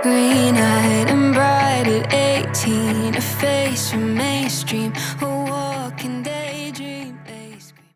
green-eyed and bright at 18, a face from mainstream, a walking daydream. They scream.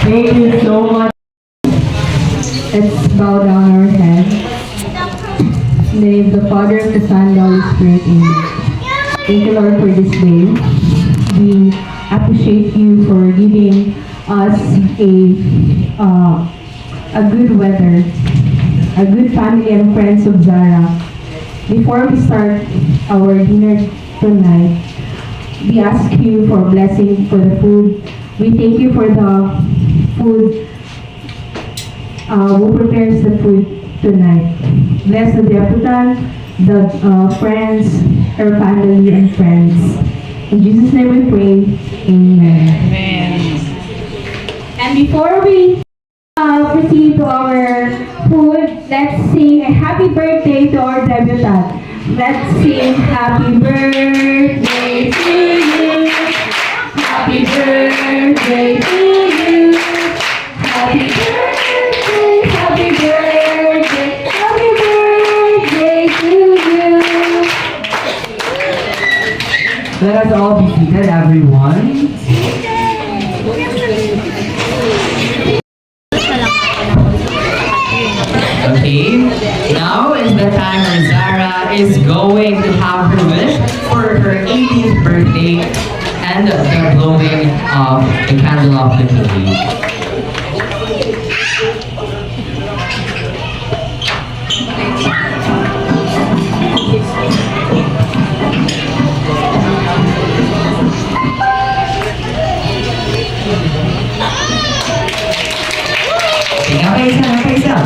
Thank you so much. Let's bow down our heads. In the name of the Father, of the Son, and the Holy Spirit, amen. Thank you, Lord, for this day. We appreciate you for giving us a good weather, a good family and friends of Zara. Before we start our dinner tonight, we ask you for blessing for the food. We thank you for the food, who prepares the food tonight. Bless the debutant, the friends, her family and friends. In Jesus' name we pray, amen. Amen. And before we proceed to our food, let's sing a happy birthday to our debutant. Let's sing happy birthday to you. Happy birthday to you. Happy birthday, happy birthday, happy birthday to you. Let us all be seated, everyone. Okay, now is the time when Zara is going to have her wish for her 18th birthday and the blowing of the candle of the king. Napay-isa.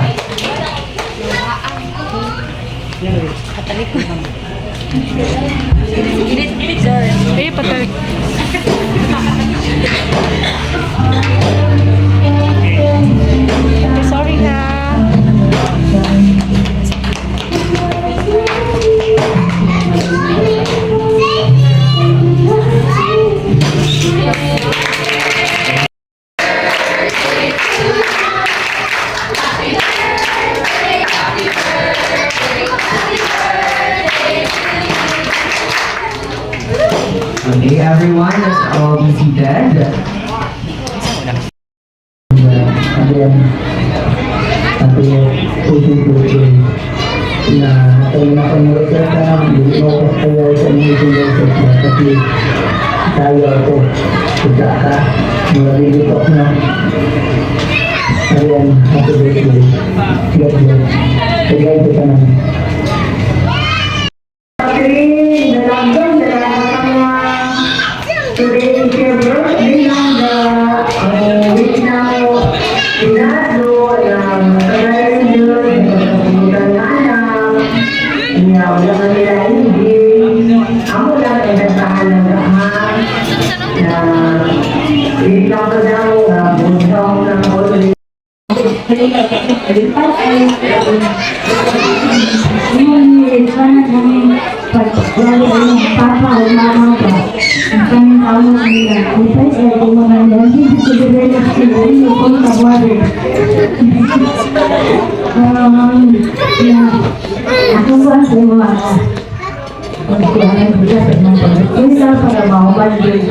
Sorry na. Okay, everyone, let's all be seated. Again, sabi niya, pusin na tayo na pangyayari ka, hindi mo kaya sa mga pinagsak na kasi tayo ako, suga ka, malilitok na. Again, happy birthday. God bless. Tagay ko ka naman. Today is your birthday, Nanda. Wait now. Pinado ng kagayon yun. Pagkakutan na lang. Wala ka nila hindi. Ako lang ay nagtahan ng lahat. Na wait lang ka daw. Buntong ng ulit. Lalo ang papa o mama ko, ang kanyang tawag nila, ito ay kung maganda, hindi ko develop sila, hindi ko kawarin. Ako ba sa mga pagkuhanan ko sa mga pagkakita para maubalik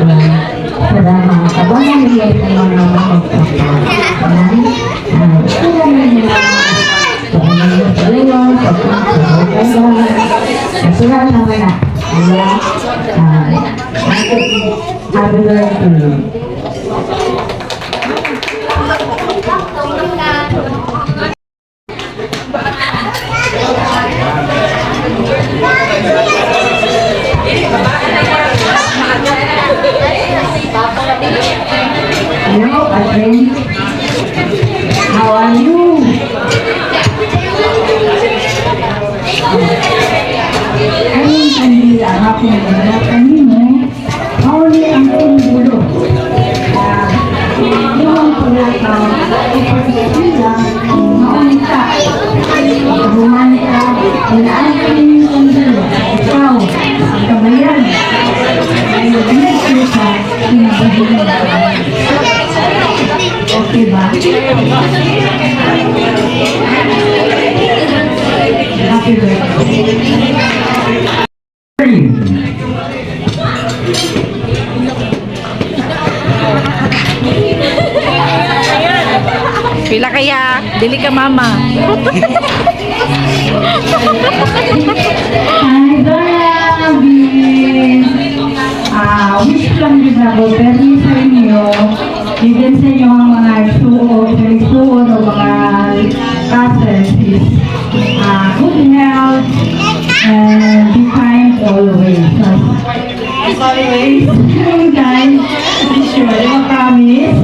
para mga kabangan nila sa mga magpapakalan. Kailangan nila naman na. Diba? Happy birthday to you. Hello, Catherine. How are you? Ayun, kanila, ako na kanino, mauli ang tunggulo. Yung pagkakaw, ipagkakila, mauli ka. Pagkabuhan ka, walaan ka rin yung tunggulo. Ikaw, ang kabayan. Ay, nag-iisip ka, pinabahin ka. Okay ba? Happy birthday. Pila kaya? Dili ka mama. Hi, Dorabin! Wish lang din ako, pero sa inyo, bigyan sa inyo ang mga suon o mga cousins is good health and be kind always. As always, yung kind, sure, yung promise,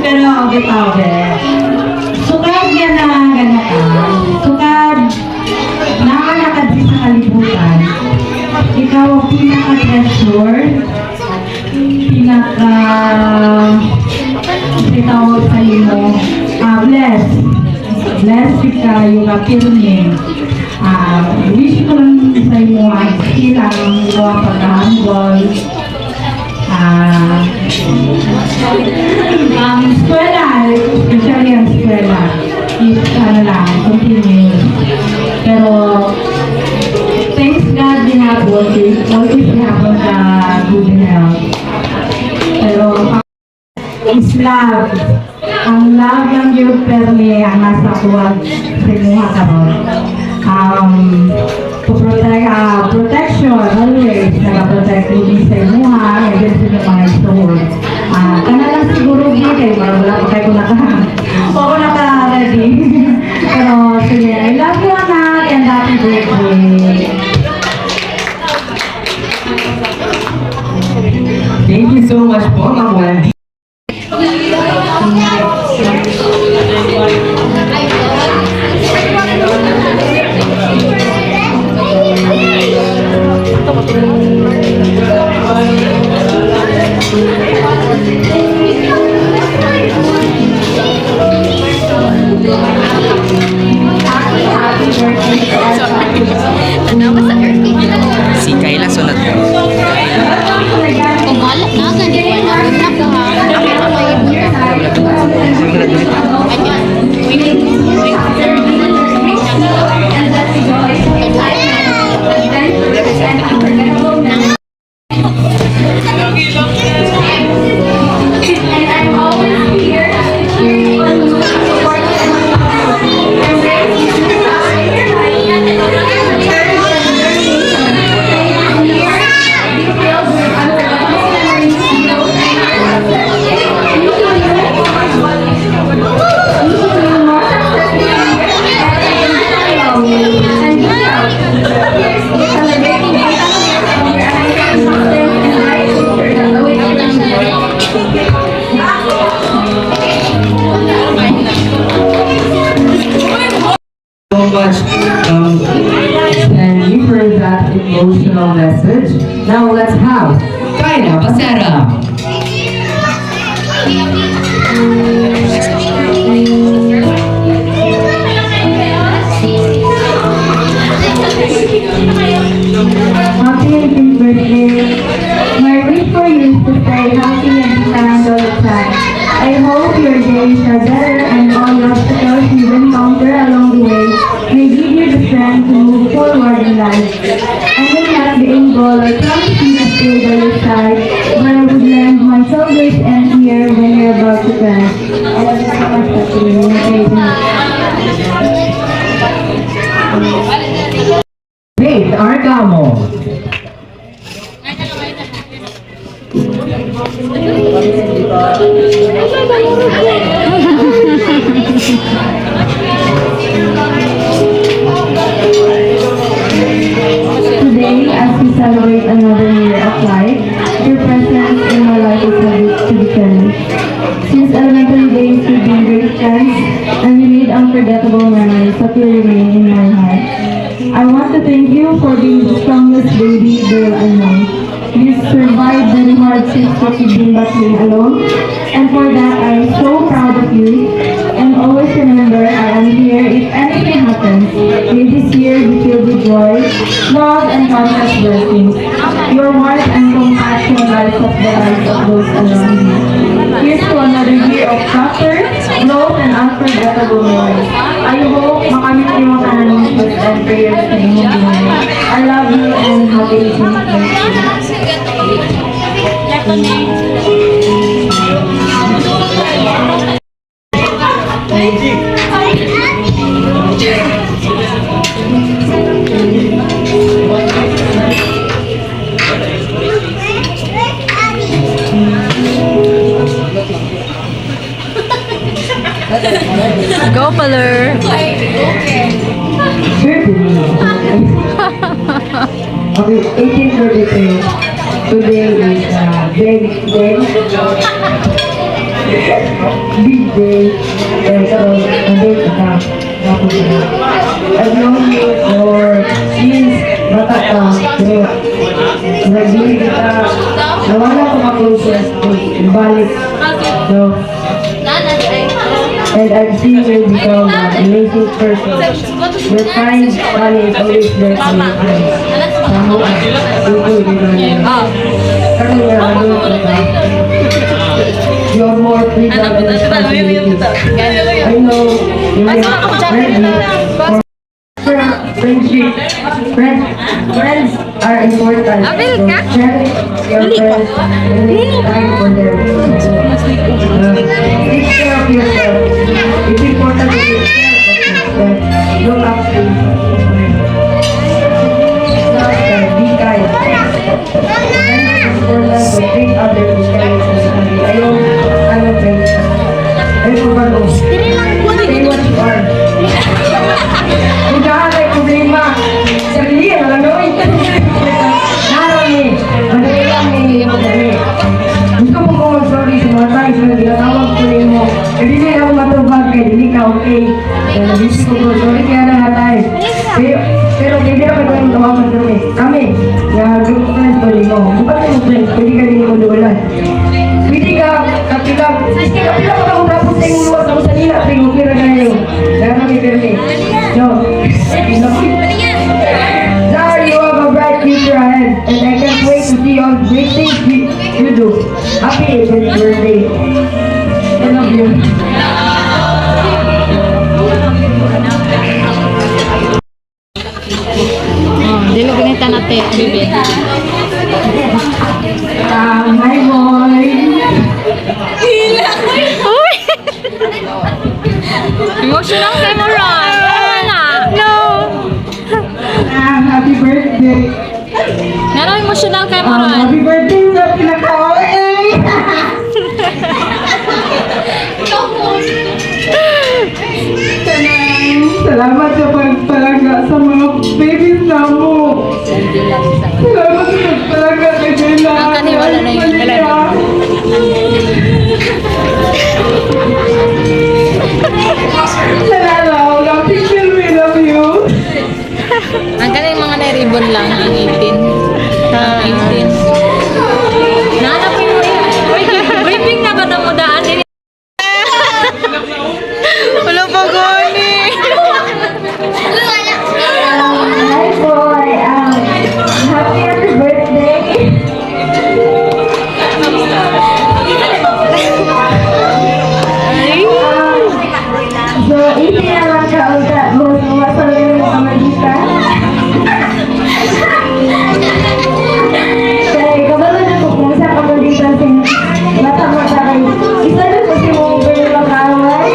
pero bitaw sukad yan na gano'n ka. Sukad, nakalakad sa kalibutan. Ikaw ang pinaka-treasure, itawag sa iyo, bless. Bless ka yung apirme. Wish ko lang sa iyo ang silang yung pagkahanggol. Ang eskwela, especially ang eskwela, is continue. Pero, thanks God we have always have good health. Pero, is love. Ang love ng yung perli ang nasa kuwag sa mga karon. To protect, protection always, naka-protect din sa imuha, against yung mga store. Kana lang siguro kayo, wala pa kayo oo naka-ready. Pero sige, I love you anak, and happy birthday. Thank you so much po, Ma'am Wendy. Si Kayla sunod. Kung wala na, ganito yung nabunap ko ha. Ako na may So much, and you heard that emotional message. Now let's have Kaina Basera. Happy 18th birthday. My wish for you is to stay happy and kind all the time. I hope your days are better and all the obstacles you encounter along the way may give you the strength to move forward in life. I may not be able or promise you to stay by your side, but I would lend my shoulders and ear when you're about to cry. I love you so much, Catherine. Faith Argamo. Today, as we celebrate another year of life, your presence in my life is a gift to be cherished. Since elementary days, we've been great friends, and we made unforgettable memories that will remain in my heart. I want to thank you for being the strongest baby girl I know. You survived the hardships that you've been battling alone, and for that I am so proud of you. And always remember, I am here if anything happens. May this year be filled with joy, love, and countless blessings. Your warmth and compassion lights up the lives of those around you. Here's to another year of laughter, growth, and unforgettable memories. I hope makamit niyo ang kanalang wishes and prayers na inyong ginagawa. I love you and happy 18th birthday. Go, Palor! Okay, 18th birthday. Today is big day. Big day. And so, nandun ka. I've known you for since bata ka. Pero, nag-ibig kita. Nawala ko ma-closest. Balik. So, and I've seen you become an amazing person. Your kind family is always there for your friends. You're more freedom and responsibility. I know you are ready for friendship. Friends are important. So cherish your friends and make time for them. Take care of yourself. It's important to take care of yourself. Look after yourself. Be kind. It's important to treat others with kindness. Ayaw friends. Ayaw ko ba no? Say what you are. Kung saan ay problema, sarili, walang gawin. Naroon eh. Madali lang eh. Madali. Gusto mo kong mag-sorry sa mga tayo na ginatawag ko rin mo. Hindi na ako matubag kay hindi ka okay. Kaya nabisi ko ko, sorry kaya na nga tayo. Pero hindi na pa tayong tawagan kami. Na group friends ko rin mo. Bukan mo friends, pwede ka rin mo duwalan. Pwede ka kapilang. Kapilang ka kung tapos tayong luwas ako sa nila. Pero kira na yun. Dahil kami pirmi. So, Zara, you have a bright future ahead. And I can't wait to see all the great things you do. Happy 18th birthday. I love you. Dilo ganita natin, Bibi. Hi, boy. Uy! Emotional kay mo, Ron. No! Happy birthday. Ano emotional kay mo, Ron? Happy birthday sa pinaka-OA. Salamat sa pagpalaga sa mga babies na mo. Salamat sa pagpalaga kay Bella. Ang kaniwala na yun. Salamat. Love picture, we love you. Ang galing mga na-ribbon lang ang 18. Ang 18. Nahanap mo yun. Uy, briefing na ba na mo daan din? Wala pa gani! Hi boy, happy birthday. So, iti naman ka ulit mo sumasabi mo sa magita. Kaya kabalo na ko kung sa kapalitan sin mata-mata kayo. Isa na po si mong girl makaway.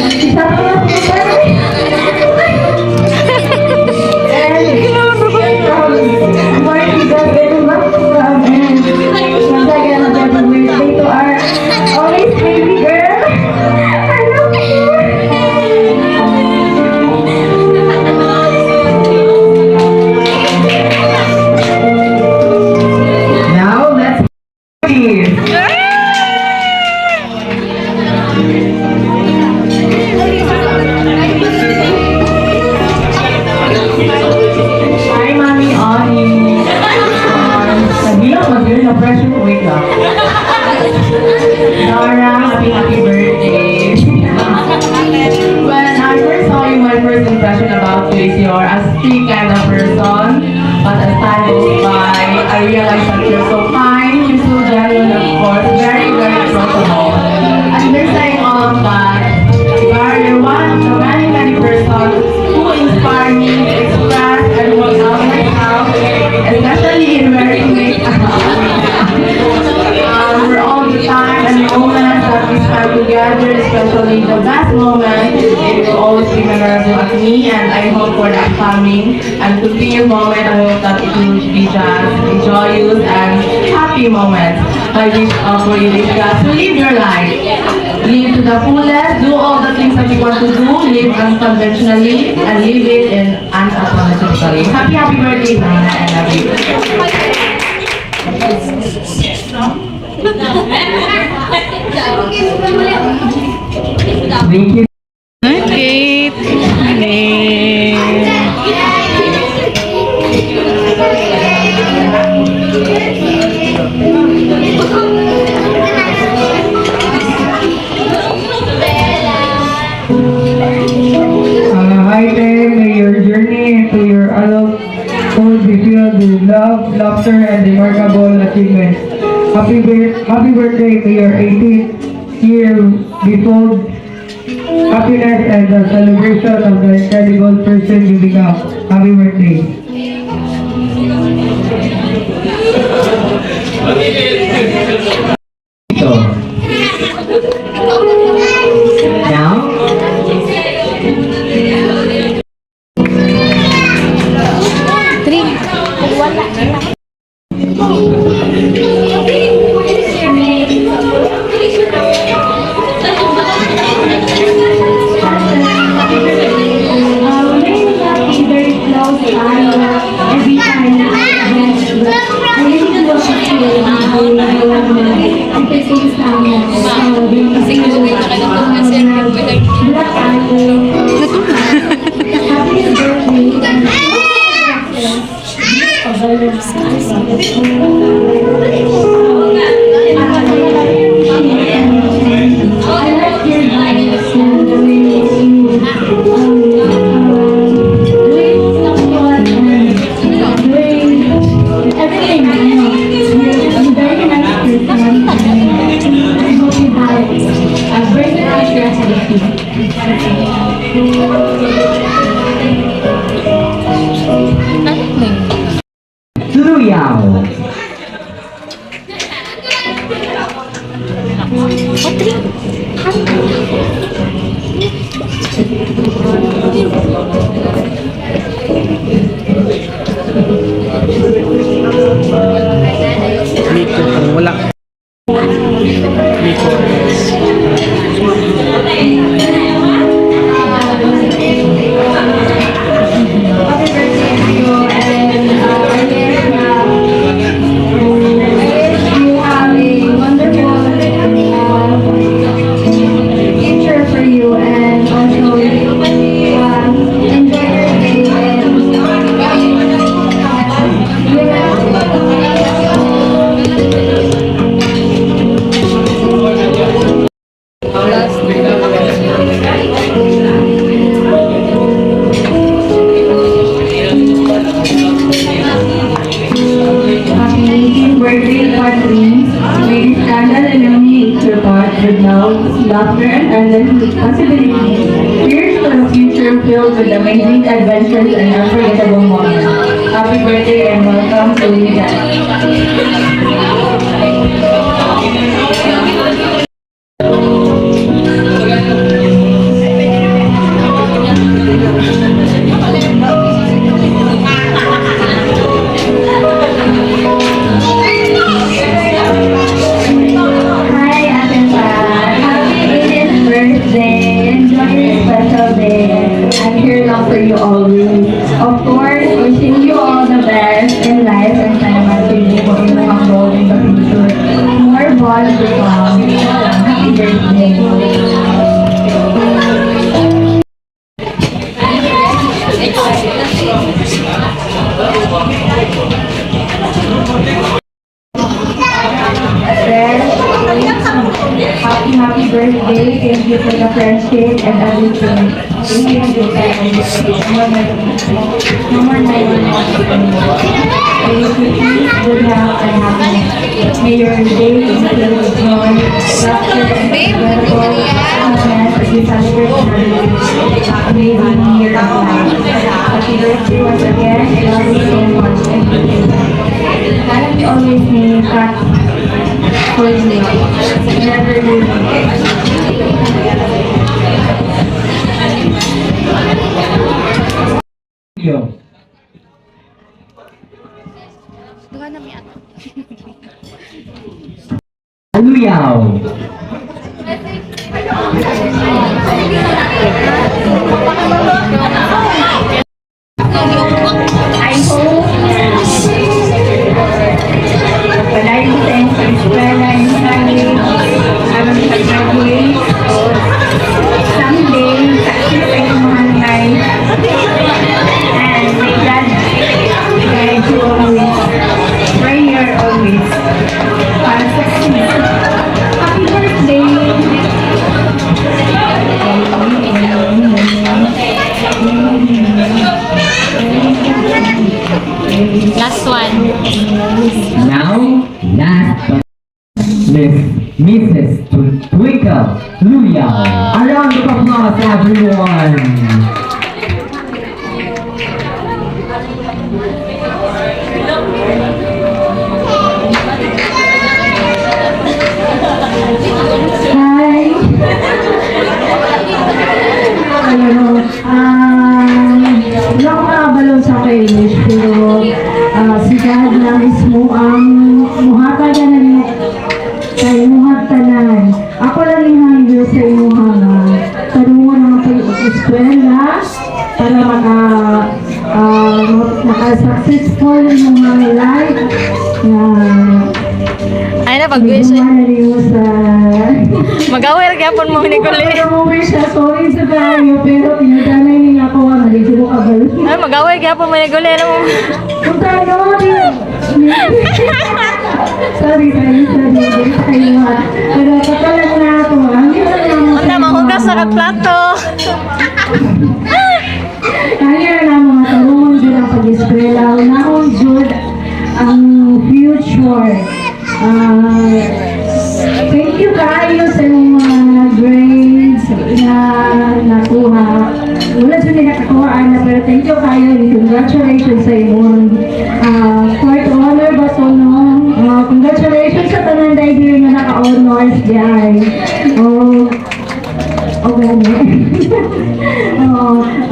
And isa Dora, happy birthday. When I first saw you, my first impression about you is you're a strict kind of person. But as time goes by, I realized that you're so kind, you're so genuine, of course, very, very approachable. Understanding all of that, you're one of the many, many persons who inspire me to express and work out myself, especially in wearing makeup. For all the time and moments that we spend together, especially the best moments, it will always be memorable at me, and I hope for the upcoming and continued moment, I hope that it will be just joyous and happy moments. I wish for you guys to live your life. Live to the fullest, do all the things that you want to do, live unconventionally, and live it in unapologetically. Happy birthday, Nana, I love you. Thank you. Okay. Hi there, may your journey into your adulthood be filled with love, laughter, and remarkable achievements. Happy birthday, may your 18th year be full happiness and the celebration of the incredible person you become. Happy birthday. So, now, Luyaw. Wala. Birthday part 3. May this candle illuminate your path with love, laughter, and endless possibilities. Here's to a future filled with amazing adventures and unforgettable moments. Happy birthday and welcome to Liga. Hi, Ate Pat. Happy 18th birthday. Enjoy your special day. I'm here lang for you always. Of course, wishing you all the best in life and sana matindi mo yung mga goal in the future. friends. Happy birthday. Thank you for the friendship and everything. Thank you for the time. No more night. May you keep peace, good health, and happiness. May your day be filled with joy, laughter, and incredible happiness as you celebrate your amazing year of life. Happy birthday once again. I love you so much. Thank you. Sana you always may cut for you. Never leave Yo. Luyaw. I hope palagi tayo sa eskwela and study habang pag-graduate someday success ay mga life and may God guide you always prayer always para succeed. Happy birthday! Last one. Now, last but Mrs. Twinkle Luyaw. A round of applause, everyone. Hi! Ano, wala ko makabalo sa English, pero si God na mismo ang muhaka na ng kay muhak tanan. Ako lang yung hangyo sa imuhanga. Tanungan naman po yung eskwela para maka-successful yung mga life na Ay na, pag-wish. mo sa Mag-aware kaya po mo ni Kuli. umuwi siya, sorry sa tayo, pero pinatanay niya ako ang naligo ka ba? Ay, mag-aware kaya po mo ni Kuli. Alam mo? Kung tayo, sorry, kayo ha. Pero katalan na ako, ang hirap na mo. Anda, mahugas na kagplato. Ang hirap na mga tanong dyan ang pag-eskwela. Unahon dyan ang future. Thank you kayo sa mga grades na nakuha. Wala dyan din nakakuha na, pero thank you kayo. Congratulations sa inyong fourth honor ba so no? Congratulations sa tanan dahil din na naka-honors dyan. Gani.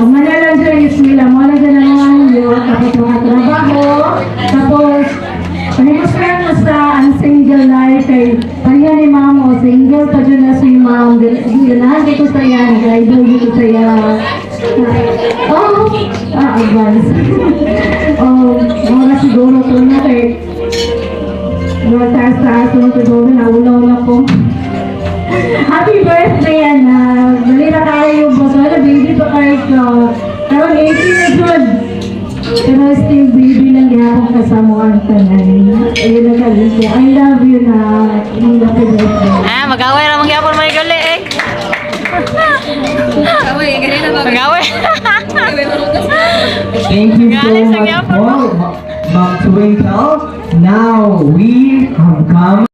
Ang manalang dyan is nila. Muna dyan naman yun. Tapos mga trabaho. Tapos, panimos ka na sa unsingle life kay pahiya ni ma'am o single pa dyan na si ma'am. Ganahan ko sa yan. Idol dito sa yan. Advance. Mga siguro ito na kay taas-taas ng siguro na ulaw na po. Happy birthday, anak! Dali na kayo, boss. Wala, baby pa kayo ka. Karoon, 18 na good. Pero still baby lang yapong kasama ang tanan. Ayun na kalit. I love you na. Happy birthday. Mag-aware naman kaya po mo ni Kuli eh. Mag-aware. Thank you so Galing sa much gyapon po, mo. Ma'am Twinkle. Now we have come